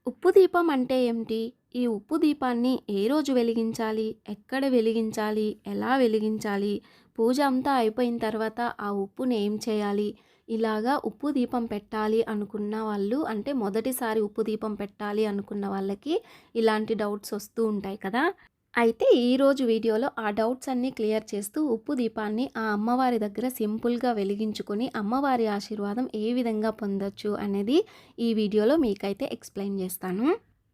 ఉప్పు దీపం అంటే ఏమిటి? ఈ ఉప్పు దీపాన్ని ఏ రోజు వెలిగించాలి? ఎక్కడ వెలిగించాలి? ఎలా వెలిగించాలి? పూజ అంతా అయిపోయిన తర్వాత ఆ ఉప్పుని ఏం చేయాలి? ఇలాగా ఉప్పు దీపం పెట్టాలి అనుకున్న వాళ్ళు అంటే మొదటిసారి ఉప్పు దీపం పెట్టాలి అనుకున్న వాళ్ళకి ఇలాంటి డౌట్స్ వస్తూ ఉంటాయి కదా! అయితే ఈరోజు వీడియోలో ఆ డౌట్స్ అన్నీ క్లియర్ చేస్తూ ఉప్పు దీపాన్ని ఆ అమ్మవారి దగ్గర సింపుల్‌గా వెలిగించుకొని అమ్మవారి ఆశీర్వాదం ఏ విధంగా పొందొచ్చు అనేది ఈ వీడియోలో మీకైతే ఎక్స్‌ప్లెయిన్ చేస్తాను.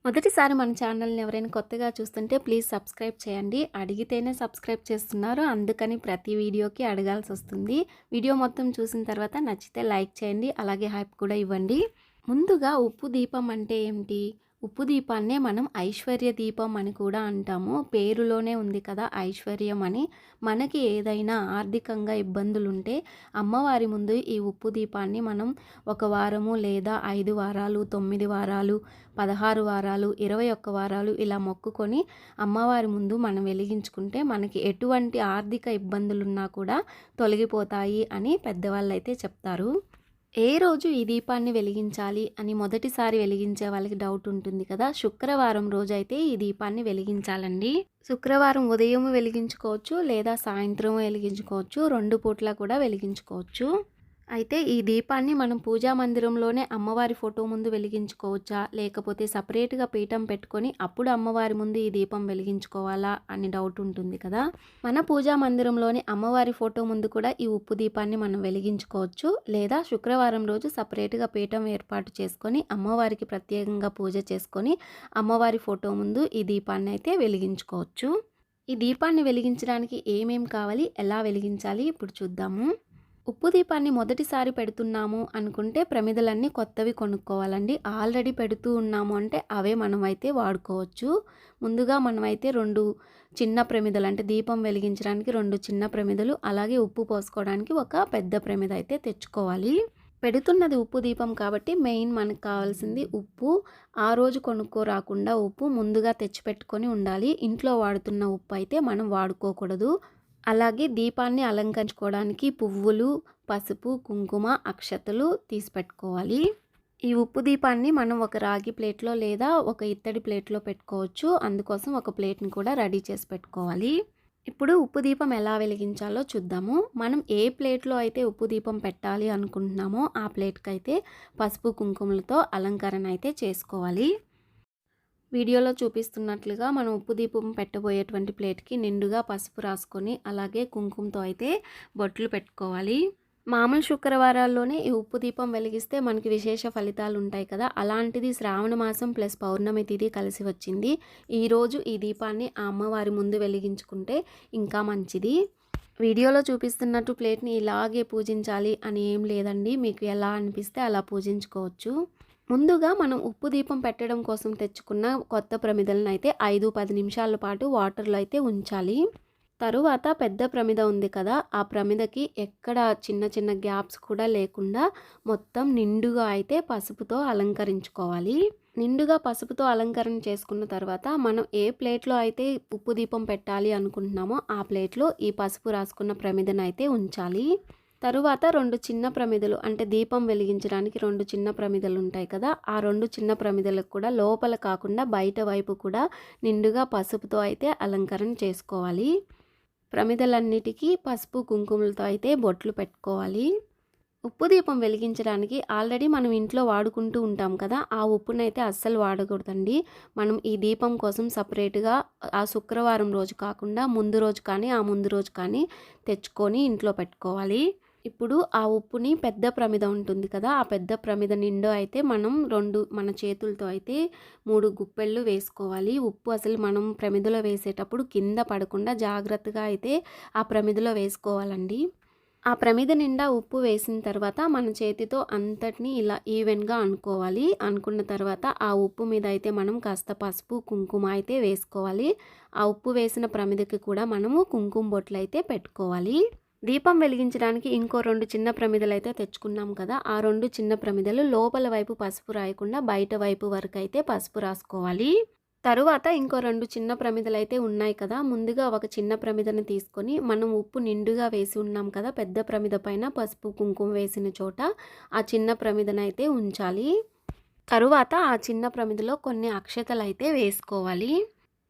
మొదటిసారి మన ఛానల్‌ని ఎవరైనా కొత్తగా చూస్తుంటే ప్లీజ్ సబ్స్క్రైబ్ చేయండి. అడిగితేనే సబ్స్క్రైబ్ చేస్తున్నారు. అందుకని ప్రతి వీడియోకి అడగాల్సొస్తుంది. వీడియో మొత్తం చూసిన తర్వాత నచ్చితే లైక్ చేయండి. అలాగే హైప్ కూడా ఇవ్వండి. ముందుగా ఉప్పు దీపం అంటే ఏమిటి? ఉప్పు దీపాన్నే మనం ఐశ్వర్య దీపం అని కూడా అంటాము. పేరులోనే ఉంది కదా ఐశ్వర్యం అని. మనకి ఏదైనా ఆర్థికంగా ఇబ్బందులుంటే అమ్మవారి ముందు ఈ ఉప్పు దీపాన్ని మనం ఒక వారము లేదా 5 వారాలు, 9 వారాలు, 16 వారాలు, 21 వారాలు ఇలా మొక్కుకొని అమ్మవారి ముందు మనం వెలిగించుకుంటే మనకి ఎటువంటి ఆర్థిక ఇబ్బందులున్నా కూడా తొలగిపోతాయి అని పెద్దవాళ్ళైతే చెప్తారు. ఏ రోజు ఈ దీపాన్ని వెలిగించాలి అని మొదటిసారి వెలిగించే వాళ్ళకి డౌట్ ఉంటుంది కదా! శుక్రవారం రోజైతే ఈ దీపాన్ని వెలిగించాలండి. శుక్రవారం ఉదయం వెలిగించుకోవచ్చు లేదా సాయంత్రం వెలిగించుకోవచ్చు. 2 పూట్ల కూడా వెలిగించుకోవచ్చు. అయితే ఈ దీపాన్ని మనం పూజా మందిరంలోనే అమ్మవారి ఫోటో ముందు వెలిగించుకోవచ్చా? లేకపోతే సపరేట్‌గా పీఠం పెట్టుకొని అప్పుడు అమ్మవారి ముందు ఈ దీపం వెలిగించుకోవాలా? అని డౌట్ ఉంటుంది కదా! మన పూజా మందిరంలోని అమ్మవారి ఫోటో ముందు కూడా ఈ ఉప్పు దీపాన్ని మనం వెలిగించుకోవచ్చు. లేదా శుక్రవారం రోజు సపరేట్‌గా పీఠం ఏర్పాటు చేసుకొని అమ్మవారికి ప్రత్యేకంగా పూజ చేసుకొని అమ్మవారి ఫోటో ముందు ఈ దీపాన్ని అయితే వెలిగించుకోవచ్చు. ఈ దీపాన్ని వెలిగించడానికి ఏమేం కావాలి? ఎలా వెలిగించాలి? ఇప్పుడు చూద్దాము. ఉప్పు దీపాన్ని మొదటిసారి పెడుతున్నాము అనుకుంటే ప్రమిదలన్నీ కొత్తవి కొనుక్కోవాలండి. ఆల్రెడీ పెడుతూ ఉన్నాము అంటే అవే మనమైతే వాడుకోవచ్చు. ముందుగా మనమైతే 2 చిన్న ప్రమిదలు అంటే దీపం వెలిగించడానికి 2 చిన్న ప్రమిదలు, అలాగే ఉప్పు పోసుకోవడానికి ఒక పెద్ద ప్రమిద అయితే తెచ్చుకోవాలి. పెడుతున్నది ఉప్పు దీపం కాబట్టి మెయిన్ మనకు కావాల్సింది ఉప్పు. ఆ రోజు కొనుక్కోరాకుండా ఉప్పు ముందుగా తెచ్చిపెట్టుకొని ఉండాలి. ఇంట్లో వాడుతున్న ఉప్పు అయితే మనం వాడుకోకూడదు. అలాగే దీపాన్ని అలంకరించుకోవడానికి పువ్వులు, పసుపు, కుంకుమ, అక్షతలు తీసిపెట్టుకోవాలి. ఈ ఉప్పు దీపాన్ని మనం ఒక రాగి ప్లేట్‌లో లేదా ఒక ఇత్తడి ప్లేట్‌లో పెట్టుకోవచ్చు. అందుకోసం ఒక ప్లేట్‌ని కూడా రెడీ చేసి పెట్టుకోవాలి. ఇప్పుడు ఉప్పు దీపం ఎలా వెలిగించాలో చూద్దాము. మనం ఏ ప్లేట్‌లో అయితే ఉప్పు దీపం పెట్టాలి అనుకుంటున్నామో ఆ ప్లేట్‌కైతే పసుపు, కుంకుమలతో అలంకరణ అయితే చేసుకోవాలి. వీడియోలో చూపిస్తున్నట్లుగా మనం ఉప్పు దీపం పెట్టబోయేటువంటి ప్లేట్‌కి నిండుగా పసుపు రాసుకొని అలాగే కుంకుమతో అయితే బొట్లు పెట్టుకోవాలి. మామూలు శుక్రవారాల్లోనే ఈ ఉప్పు దీపం వెలిగిస్తే మనకి విశేష ఫలితాలు ఉంటాయి కదా! అలాంటిది శ్రావణ మాసం ప్లస్ పౌర్ణమి తిథి కలిసి వచ్చింది. ఈరోజు ఈ దీపాన్ని ఆ అమ్మవారి ముందు వెలిగించుకుంటే ఇంకా మంచిది. వీడియోలో చూపిస్తున్నట్టు ప్లేట్‌ని ఇలాగే పూజించాలి అని ఏం లేదండి. మీకు ఎలా అనిపిస్తే అలా పూజించుకోవచ్చు. ముందుగా మనం ఉప్పు దీపం పెట్టడం కోసం తెచ్చుకున్న కొత్త ప్రమిదలను అయితే 5-10 నిమిషాల పాటు వాటర్‌లో అయితే ఉంచాలి. తరువాత పెద్ద ప్రమిద ఉంది కదా! ఆ ప్రమిదకి ఎక్కడ చిన్న చిన్న గ్యాప్స్ కూడా లేకుండా మొత్తం నిండుగా అయితే పసుపుతో అలంకరించుకోవాలి. నిండుగా పసుపుతో అలంకరణ చేసుకున్న తర్వాత మనం ఏ ప్లేట్‌లో అయితే ఉప్పు దీపం పెట్టాలి అనుకుంటున్నామో ఆ ప్లేట్‌లో ఈ పసుపు రాసుకున్న ప్రమిదనైతే ఉంచాలి. తరువాత 2 చిన్న ప్రమిదలు అంటే దీపం వెలిగించడానికి 2 చిన్న ప్రమిదలు ఉంటాయి కదా! ఆ 2 చిన్న ప్రమిదలకు కూడా లోపల కాకుండా బయట వైపు కూడా నిండుగా పసుపుతో అయితే అలంకరణ చేసుకోవాలి. ప్రమిదలన్నిటికీ పసుపు, కుంకుమలతో అయితే బొట్లు పెట్టుకోవాలి. ఉప్పు దీపం వెలిగించడానికి ఆల్రెడీ మనం ఇంట్లో వాడుకుంటూ ఉంటాం కదా! ఆ ఉప్పునైతే అస్సలు వాడకూడదండి. మనం ఈ దీపం కోసం సపరేట్‌గా ఆ శుక్రవారం రోజు కాకుండా ముందు రోజు కానీ, ఆ ముందు రోజు కానీ తెచ్చుకొని ఇంట్లో పెట్టుకోవాలి. ఇప్పుడు ఆ ఉప్పుని పెద్ద ప్రమిద ఉంటుంది కదా! ఆ పెద్ద ప్రమిద నిండా అయితే మనం మన చేతులతో అయితే 3 గుప్పెళ్ళు వేసుకోవాలి. ఉప్పు అసలు మనం ప్రమిదలో వేసేటప్పుడు కింద పడకుండా జాగ్రత్తగా అయితే ఆ ప్రమిదలో వేసుకోవాలండి. ఆ ప్రమిద నిండా ఉప్పు వేసిన తర్వాత మన చేతితో అంతటిని ఇలా ఈవెన్‌గా అనుకోవాలి. అనుకున్న తర్వాత ఆ ఉప్పు మీద అయితే మనం కాస్త పసుపు, కుంకుమ అయితే వేసుకోవాలి. ఆ ఉప్పు వేసిన ప్రమిదకి కూడా మనము కుంకుమ బొట్లయితే పెట్టుకోవాలి. దీపం వెలిగించడానికి ఇంకో 2 చిన్న ప్రమిదలైతే తెచ్చుకున్నాం కదా! ఆ 2 చిన్న ప్రమిదలు లోపల వైపు పసుపు రాయకుండా బయట వైపు వరకైతే పసుపు రాసుకోవాలి. తరువాత ఇంకో 2 చిన్న ప్రమిదలైతే ఉన్నాయి కదా! ముందుగా ఒక చిన్న ప్రమిదను తీసుకొని మనం ఉప్పు నిండుగా వేసి ఉన్నాం కదా! పెద్ద ప్రమిద పైన పసుపు, కుంకుమ వేసిన చోట ఆ చిన్న ప్రమిదనైతే ఉంచాలి. తరువాత ఆ చిన్న ప్రమిదలో కొన్ని అక్షతలైతే వేసుకోవాలి.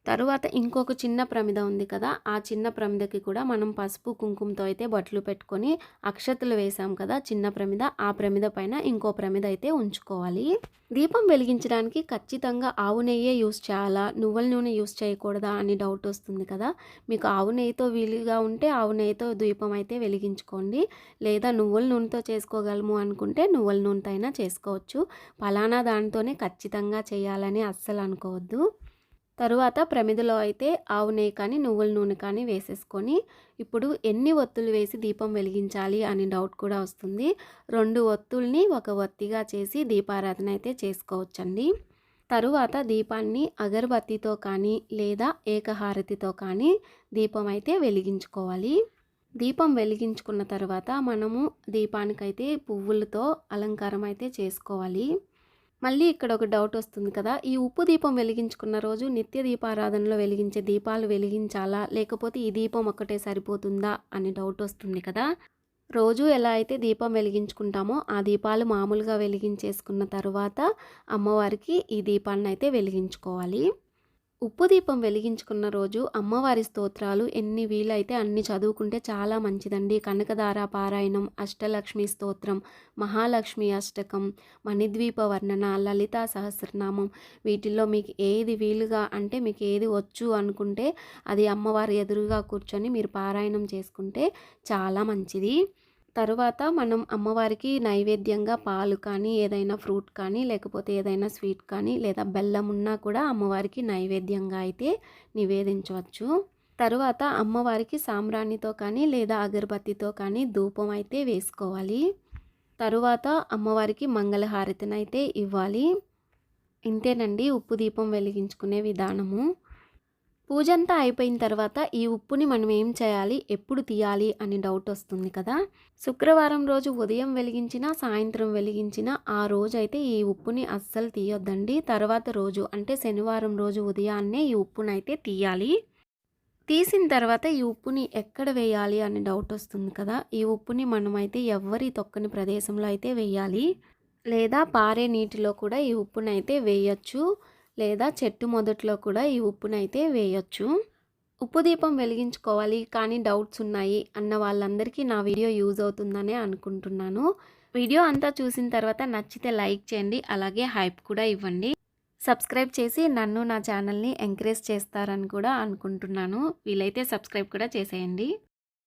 తరువాత ఇంకొక చిన్న ప్రమిద ఉంది కదా! ఆ చిన్న ప్రమిదకి కూడా మనం పసుపు, కుంకుమతో అయితే బొట్లు పెట్టుకొని అక్షతలు వేసాం కదా! చిన్న ప్రమిద, ఆ ప్రమిద పైన ఇంకో ప్రమిద అయితే ఉంచుకోవాలి. దీపం వెలిగించడానికి ఖచ్చితంగా ఆవు నెయ్యే యూజ్ చేయాలా? నువ్వుల నూనె యూజ్ చేయకూడదా? అని డౌట్ వస్తుంది కదా! మీకు ఆవు నెయ్యితో వీలుగా ఉంటే ఆవు నెయ్యితో దీపం అయితే వెలిగించుకోండి. లేదా నువ్వుల నూనెతో చేసుకోగలము అనుకుంటే నువ్వుల నూనెతో అయినా చేసుకోవచ్చు. పలానా దానితోనే ఖచ్చితంగా చేయాలని అస్సలు అనుకోవద్దు. తరువాత ప్రమిదలో అయితే ఆవు నెయ్యి కానీ నువ్వుల నూనె కానీ వేసేసుకొని ఇప్పుడు ఎన్ని ఒత్తులు వేసి దీపం వెలిగించాలి అని డౌట్ కూడా వస్తుంది. 2 ఒత్తుల్ని ఒక ఒత్తిగా చేసి దీపారాధన అయితే చేసుకోవచ్చండి. తరువాత దీపాన్ని అగరబత్తితో కానీ లేదా ఏకహారతితో కానీ దీపం అయితే వెలిగించుకోవాలి. దీపం వెలిగించుకున్న తర్వాత మనము దీపానికైతే పువ్వులతో అలంకారం అయితే చేసుకోవాలి. మళ్ళీ ఇక్కడ ఒక డౌట్ వస్తుంది కదా! ఈ ఉప్పు దీపం వెలిగించుకున్న రోజు నిత్య దీపారాధనలో వెలిగించే దీపాలు వెలిగించాలా? లేకపోతే ఈ దీపం ఒక్కటే సరిపోతుందా? అని డౌట్ వస్తుంది కదా! రోజు ఎలా అయితే దీపం వెలిగించుకుంటామో ఆ దీపాలు మామూలుగా వెలిగించేసుకున్న తరువాత అమ్మవారికి ఈ దీపాన్నయితే వెలిగించుకోవాలి. ఉప్పు దీపం వెలిగించుకున్న రోజు అమ్మవారి స్తోత్రాలు ఎన్ని వీలైతే అన్ని చదువుకుంటే చాలా మంచిదండి. కనకదార పారాయణం, అష్టలక్ష్మి స్తోత్రం, మహాలక్ష్మి అష్టకం, మణిద్వీప వర్ణన, లలితా సహస్రనామం వీటిల్లో మీకు ఏది వీలుగా అంటే మీకు ఏది వచ్చు అనుకుంటే అది అమ్మవారి ఎదురుగా కూర్చొని మీరు పారాయణం చేసుకుంటే చాలా మంచిది. తరువాత మనం అమ్మవారికి నైవేద్యంగా పాలు కానీ, ఏదైనా ఫ్రూట్ కానీ, లేకపోతే ఏదైనా స్వీట్ కానీ, లేదా బెల్లం ఉన్నా కూడా అమ్మవారికి నైవేద్యంగా అయితే నివేదించవచ్చు. తరువాత అమ్మవారికి సాంబ్రాణితో కానీ, లేదా అగరబత్తితో కానీ ధూపం అయితే వేసుకోవాలి. తరువాత అమ్మవారికి మంగళహారతినైతే ఇవ్వాలి. ఇంతేనండి ఉప్పు దీపం వెలిగించుకునే విధానము. పూజంతా అయిపోయిన తర్వాత ఈ ఉప్పుని మనం ఏం చేయాలి? ఎప్పుడు తీయాలి? అని డౌట్ వస్తుంది కదా! శుక్రవారం రోజు ఉదయం వెలిగించినా, సాయంత్రం వెలిగించినా ఆ రోజైతే ఈ ఉప్పుని అస్సలు తీయొద్దండి. తర్వాత రోజు అంటే శనివారం రోజు ఉదయాన్నే ఈ ఉప్పునైతే తీయాలి. తీసిన తర్వాత ఈ ఉప్పుని ఎక్కడ వేయాలి? అని డౌట్ వస్తుంది కదా! ఈ ఉప్పుని మనమైతే ఎవ్వరి తొక్కని ప్రదేశంలో అయితే వేయాలి. లేదా పారే నీటిలో కూడా ఈ ఉప్పునైతే వేయొచ్చు. లేదా చెట్టు మొదట్లో కూడా ఈ ఉప్పునైతే వేయొచ్చు. ఉప్పు దీపం వెలిగించుకోవాలి కానీ డౌట్స్ ఉన్నాయి అన్న వాళ్ళందరికీ నా వీడియో యూజ్ అవుతుందనే అనుకుంటున్నాను. వీడియో అంతా చూసిన తర్వాత నచ్చితే లైక్ చేయండి. అలాగే హైప్ కూడా ఇవ్వండి. సబ్స్క్రైబ్ చేసి నన్ను నా ఛానల్ని ఎంకరేజ్ చేస్తారని కూడా అనుకుంటున్నాను. వీలైతే సబ్స్క్రైబ్ కూడా చేసేయండి.